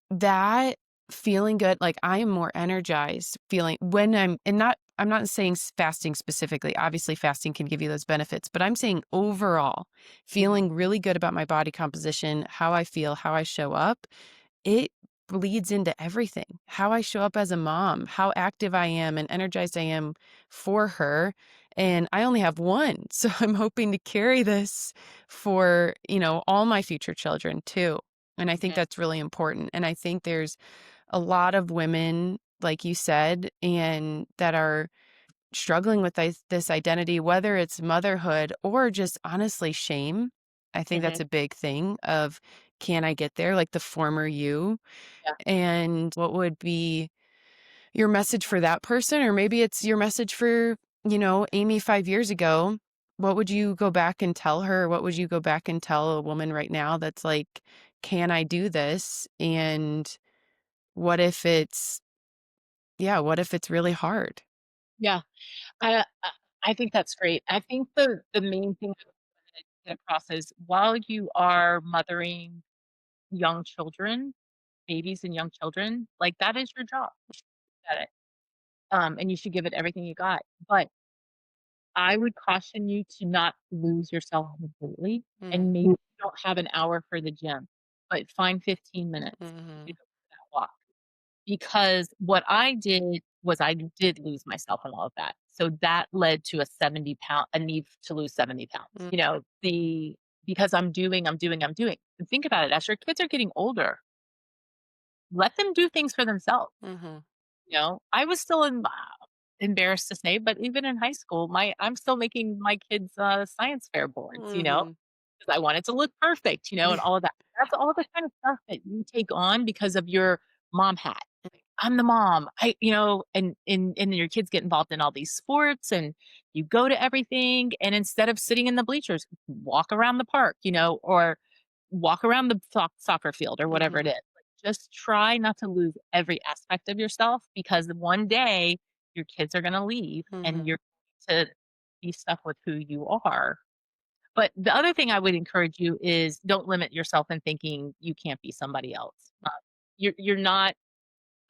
that feeling good, like, I am more energized feeling when I'm not saying fasting specifically, obviously fasting can give you those benefits, but I'm saying overall, Mhm. feeling really good about my body composition, how I feel, how I show up, it bleeds into everything. How I show up as a mom, how active I am and energized I am for her, and I only have one, so I'm hoping to carry this for, all my future children too, and I think Mhm. that's really important, and I think there's a lot of women, like you said, and that are struggling with this identity, whether it's motherhood or just honestly shame. I think that's Mhm. a big thing of, can I get there? Like the former you. Yeah. And what would be your message for that person? Or maybe it's your message for, Amy 5 years ago. What would you go back and tell her? What would you go back and tell a woman right now that's like, can I do this? And what if it's, yeah, what if it's really hard? Yeah. I think that's great. I think the main thing I wanna get across is while you are mothering young children, babies and young children, like, that is your job. At it. And you should give it everything you got. But I would caution you to not lose yourself completely, Mm, and maybe you don't have an hour for the gym, but find 15 minutes to mhm, go for that walk. Because what I did was I did lose myself in all of that. So that led to a need to lose 70 pounds. mm, Because I'm doing. And think about it, as your kids are getting older, let them do things for themselves. mhm, I was still embarrassed to say, but even in high school, I'm still making my kids science fair boards, mhm. because I want it to look perfect, and all of that. That's all the kind of stuff that you take on because of your mom hat. I'm the mom. And your kids get involved in all these sports and you go to everything. And instead of sitting in the bleachers, walk around the park, or walk around the soccer field or whatever it Mhm, is. Like, just try not to lose every aspect of yourself because one day your kids are going to leave and mhm, you're going to be stuck with who you are. But the other thing I would encourage you is don't limit yourself in thinking you can't be somebody else. You're not.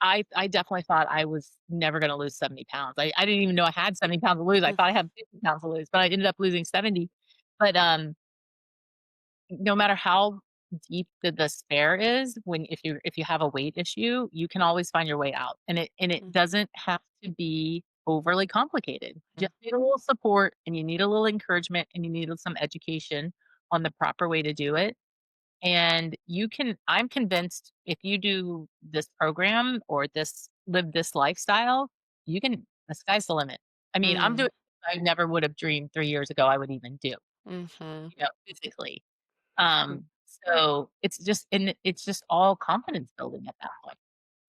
I definitely thought I was never gonna lose 70 pounds. I didn't even know I had 70 pounds to lose. I mm, thought I had 50 pounds to lose, but I ended up losing 70. But, no matter how deep the despair is, when if you have a weight issue, you can always find your way out, and it mm, doesn't have to be overly complicated. mm, Just need a little support, and you need a little encouragement, and you need some education on the proper way to do it. And I'm convinced if you do this program or live this lifestyle, the sky's the limit. I mean, I'm mm, doing things I never would have dreamed 3 years ago I would even do, mhm. physically. So it's just all confidence building at that point.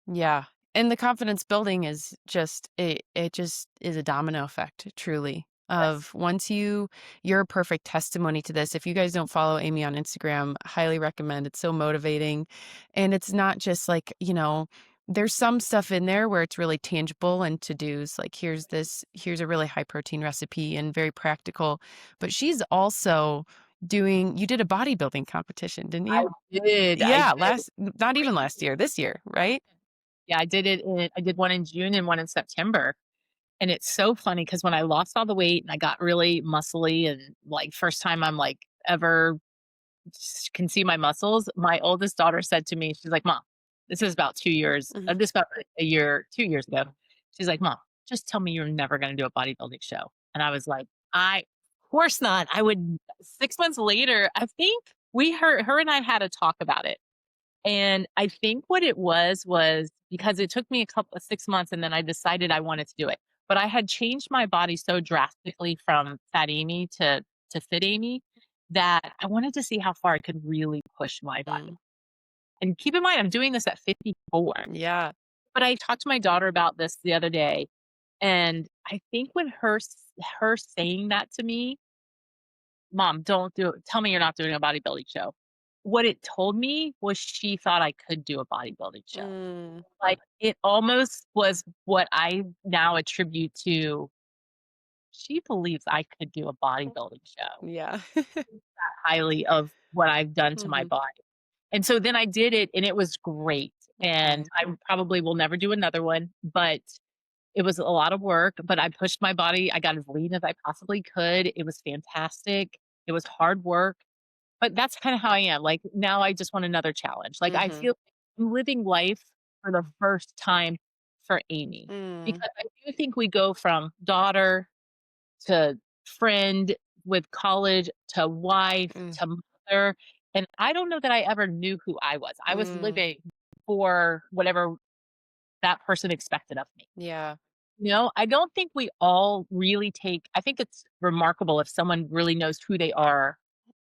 Yeah, and the confidence building is just it just is a domino effect, truly, Yes. of once you're a perfect testimony to this. If you guys don't follow Amy on Instagram, highly recommend. It's so motivating, and it's not just like, there's some stuff in there where it's really tangible and to-dos, like, here's a really high protein recipe and very practical, but she's also doing you did a bodybuilding competition, didn't I you? I Yeah, did. not even last year, this year, right? Yeah, I did one in June and one in September. And it's so funny because when I lost all the weight and I got really muscly and, like, first time I'm, like, ever can see my muscles, my oldest daughter said to me, she's like, "Mom, This is about 2 years, Mhm. this about a year, 2 years ago. She's like, "Mom, just tell me you're never gonna do a bodybuilding show." And I was like, "I of course not. I would." 6 months later, I think her and I had a talk about it. And I think what it was because it took me a couple of 6 months and then I decided I wanted to do it. But I had changed my body so drastically from fat Amy to fit Amy that I wanted to see how far I could really push my body. Mm. And keep in mind, I'm doing this at 54. Yeah. But I talked to my daughter about this the other day, and I think when her saying that to me, "Mom, don't do it. Tell me you're not doing a bodybuilding show." What it told me was she thought I could do a bodybuilding show. Mm. Like, it almost was what I now attribute to, she believes I could do a bodybuilding show, Yeah. that highly of what I've done to my Mhm. body. And so then I did it and it was great. And Okay. I probably will never do another one, but it was a lot of work, but I pushed my body. I got as lean as I possibly could. It was fantastic. It was hard work, but that's kinda how I am. Like, now I just want another challenge. Like, I Mhm. feel like I'm living life for the first time for Amy, Mm. because I do think we go from daughter to friend with college to wife Mm. to mother, and I don't know that I ever knew who I was. I was Mm. living for whatever that person expected of me. Yeah. I don't think we all really take. I think it's remarkable if someone really knows who they are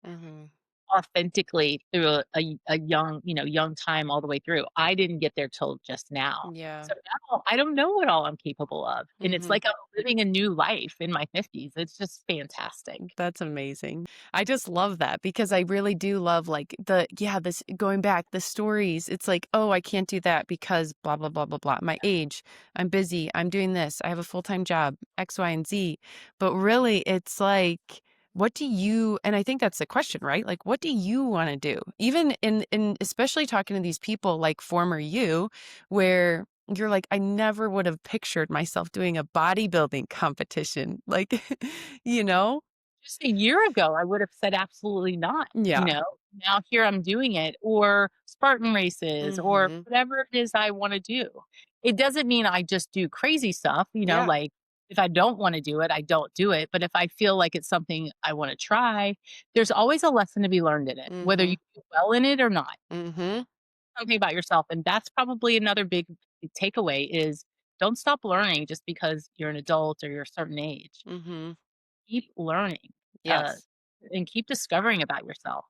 Mhm. authentically through a young, young time all the way through. I didn't get there till just now. Yeah. So now I don't know what all I'm capable of, and it's Mhm. like I'm living a new life in my 50s. It's just fantastic. That's amazing. I just love that because I really do love like the yeah, this going back, the stories. It's like, "Oh, I can't do that because blah blah blah blah blah. My age, I'm busy, I'm doing this, I have a full-time job, X, Y, and Z." But really, it's like, what do you and I think that's the question, right? Like, what do you want to do? Even in especially talking to these people like former you, where you're like, I never would have pictured myself doing a bodybuilding competition. Like, you know? Just a year ago, I would have said absolutely not, you Yeah. know? Now here I'm doing it, or Spartan races, or Mhm. whatever it is I wanna do. It doesn't mean I just do crazy stuff, Yeah. like, if I don't wanna do it, I don't do it, but if I feel like it's something I wanna try, there's always a lesson to be learned in it, whether you Mhm. do well in it or not. Mhm. Something about yourself, and that's probably another big takeaway is don't stop learning just because you're an adult or you're a certain age. Mhm. Keep learning, uh, Yes. and keep discovering about yourself.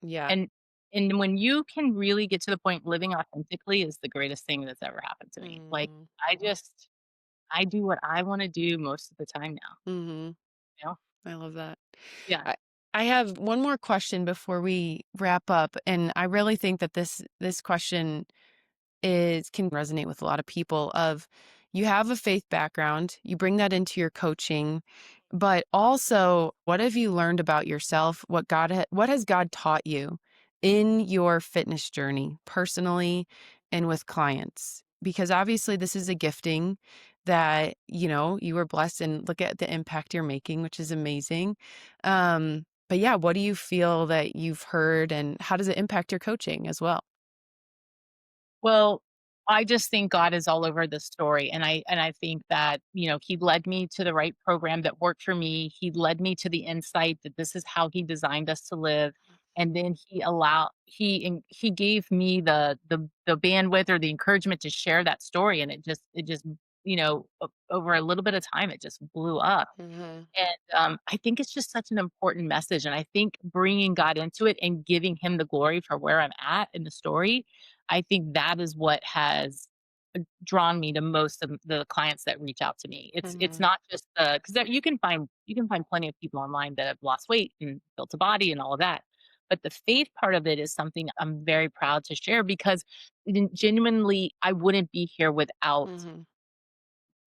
Yeah. And when you can really get to the point living authentically is the greatest thing that's ever happened to me. Like, Mm. I do what I wanna do most of the time now, Mhm. you know? I love that. Yeah. I I have one more question before we wrap up, and I really think that this question is can resonate with a lot of people of you have a faith background, you bring that into your coaching, but also what have you learned about yourself? What has God taught you in your fitness journey personally and with clients? Because obviously this is a gifting that, you were blessed and look at the impact you're making, which is amazing. But yeah, what do you feel that you've heard and how does it impact your coaching as well? Well, I just think God is all over this story, and I think that, he led me to the right program that worked for me. He led me to the insight that this is how he designed us to live, and then he gave me the bandwidth or the encouragement to share that story, and it just, over a little bit of time, it just blew up. Mhm. And, I think it's just such an important message, and I think bringing God into it and giving him the glory for where I'm at in the story, I think that is what has, drawn me to most of the clients that reach out to me. It's Mhm. not just the 'cause there you can find plenty of people online that have lost weight and built a body and all of that, but the faith part of it is something I'm very proud to share because genuinely, I wouldn't be here without Mhm.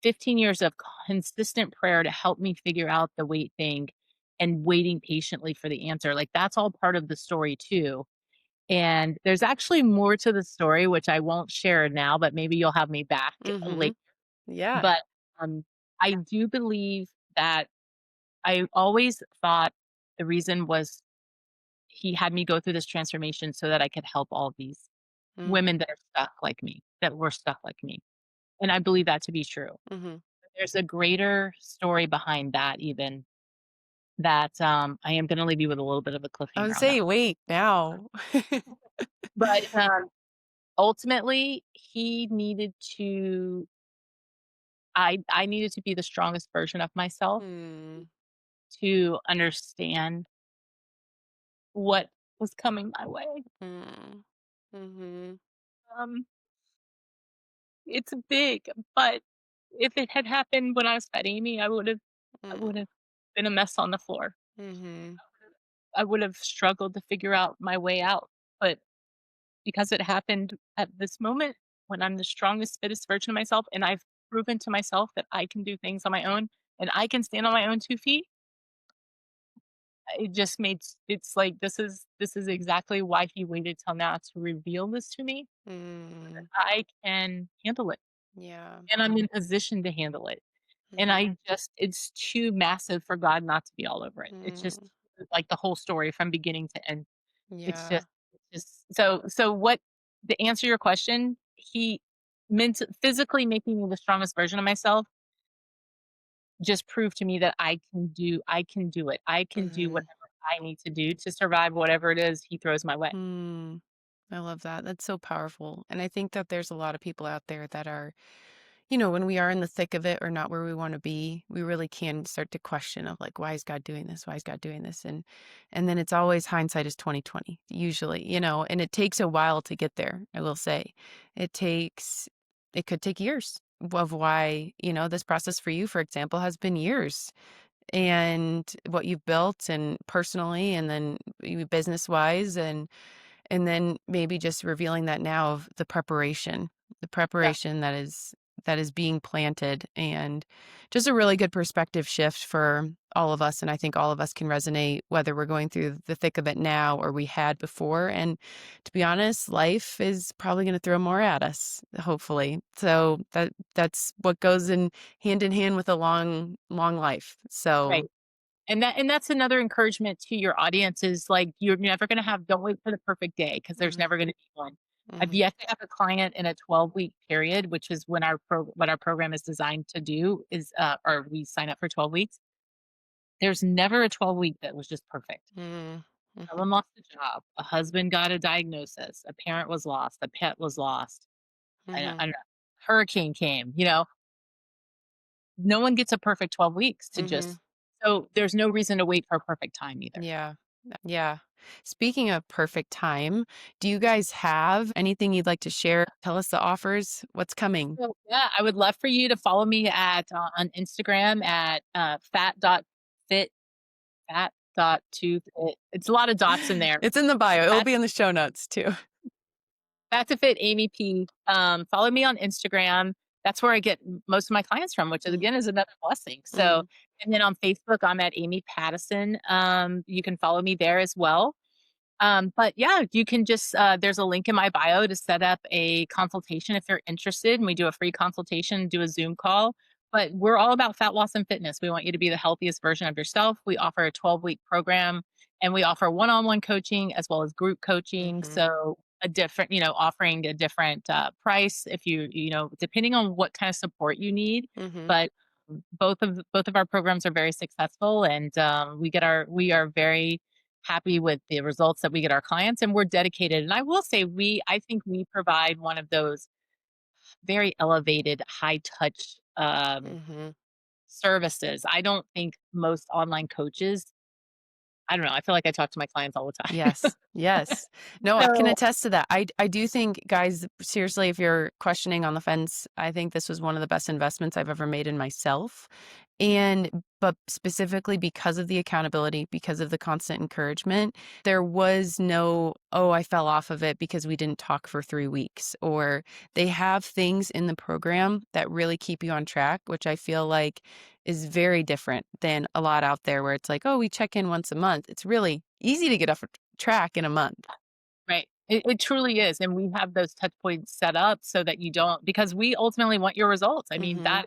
15 years of consistent prayer to help me figure out the weight thing and waiting patiently for the answer. Like, that's all part of the story too. And there's actually more to the story, which I won't share now, but maybe you'll have me back later. Mhm. Yeah. But um, I do believe that I always thought the reason was he had me go through this transformation so that I could help all of these Mm. women that are stuck like me, that were stuck like me, and I believe that to be true. Mhm. There's a greater story behind that even that, I am gonna leave you with a little bit of a I would cliffhanger on that. say, wait, now. But, ultimately, he needed to I needed to be the strongest version of myself Mm. to understand what was coming my way. Mm. Mhm. Um, it's big, but if it had happened when I was fat Amy, I Mm. would've been a mess on the floor. Mhm. I would have struggled to figure out my way out, but because it happened at this moment when I'm the strongest, fittest version of myself, and I've proven to myself that I can do things on my own and I can stand on my own 2 feet, it just made it's like this is exactly why he waited till now to reveal this to me. Mm. I can handle it, Yeah. and I'm in position to handle it. And Mhm. I just it's too massive for God not to be all over it. It's just Mm. like the whole story from beginning to end. Yeah. It's just so what to answer your question, he meant physically making me the strongest version of myself just proved to me that I can do it. I can do Mhm. whatever I need to do to survive whatever it is he throws my way. Mm. I love that. That's so powerful. And I think that there's a lot of people out there that are, when we are in the thick of it or not where we want to be, we really can start to question of like, why is God doing this? Why is God doing this? And then it's always hindsight is 2020, usually, and it takes a while to get there, I will say. It could take years of why, this process for you, for example, has been years and what you've built and personally and then business wise and then maybe just revealing that now of the Yeah, preparation that is being planted and just a really good perspective shift for all of us. And I think all of us can resonate whether we're going through the thick of it now or we had before. And to be honest, life is probably going to throw more at us, hopefully. So that's what goes in hand with a long, long life. So right. And that's another encouragement to your audience is like you're never gonna have don't wait for the perfect day because there's mhm, never gonna be one. I've mhm, yet to have a client in a 12-week period, which is when what our program is designed to do is or we sign up for 12 weeks. There's never a 12-week that was just perfect. mm, mhm, Someone lost a job, a husband got a diagnosis, a parent was lost, a pet was lost, mhm, a hurricane came, you know? No one gets a perfect 12 weeks to mhm. just so there's no reason to wait for a perfect time either. Yeah. Yeah. Speaking of perfect time, do you guys have anything you'd like to share? Tell us the offers, what's coming. So, yeah, I would love for you to follow me at on Instagram at fat.fit, fat.to fit. It's a lot of dots in there. It's in the bio. It'll Fat be in the show notes too. Fat to Fit Amy P. Follow me on Instagram. That's where I get most of my clients from, which is, Mm, again is another blessing. So, mm, and then on Facebook, I'm at Amy Pattison. You can follow me there as well. But yeah, you can just there's a link in my bio to set up a consultation if you're interested. And we do a free consultation, do a Zoom call. But we're all about fat loss and fitness. We want you to be the healthiest version of yourself. We offer a 12-week program and we offer one-on-one coaching as well as group coaching. mhm, So a different, offering a different price if depending on what kind of support you need. mhm, But both of our programs are very successful, and we are very happy with the results that we get our clients and we're dedicated. And I will say I think we provide one of those very elevated high touch mhm. services. I don't think most online coaches, I don't know, I feel like I talk to my clients all the time. Yes. Yes. No, I can So attest to that. I do think, guys, seriously, if you're questioning on the fence, I think this was one of the best investments I've ever made in myself. And but specifically because of the accountability, because of the constant encouragement, there was no, oh, I fell off of it because we didn't talk for 3 weeks. Or they have things in the program that really keep you on track, which I feel like is very different than a lot out there where it's like, oh, we check in once a month. It's really easy to get off track in a month. right. It truly is. And we have those touch points set up so that you don't, because we ultimately want your results. I mean, Mhm.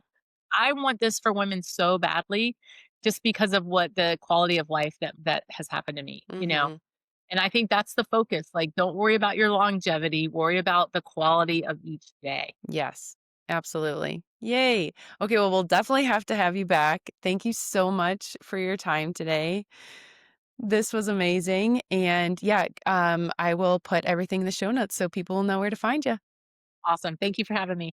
I want this for women so badly just because of what the quality of life that has happened to me, you know? Mhm. And I think that's the focus. Like, don't worry about your longevity, worry about the quality of each day. Yes, absolutely. Yay. Okay, well, we'll definitely have to have you back. Thank you so much for your time today. This was amazing. And yeah, I will put everything in the show notes so people will know where to find you. Awesome. Thank you for having me.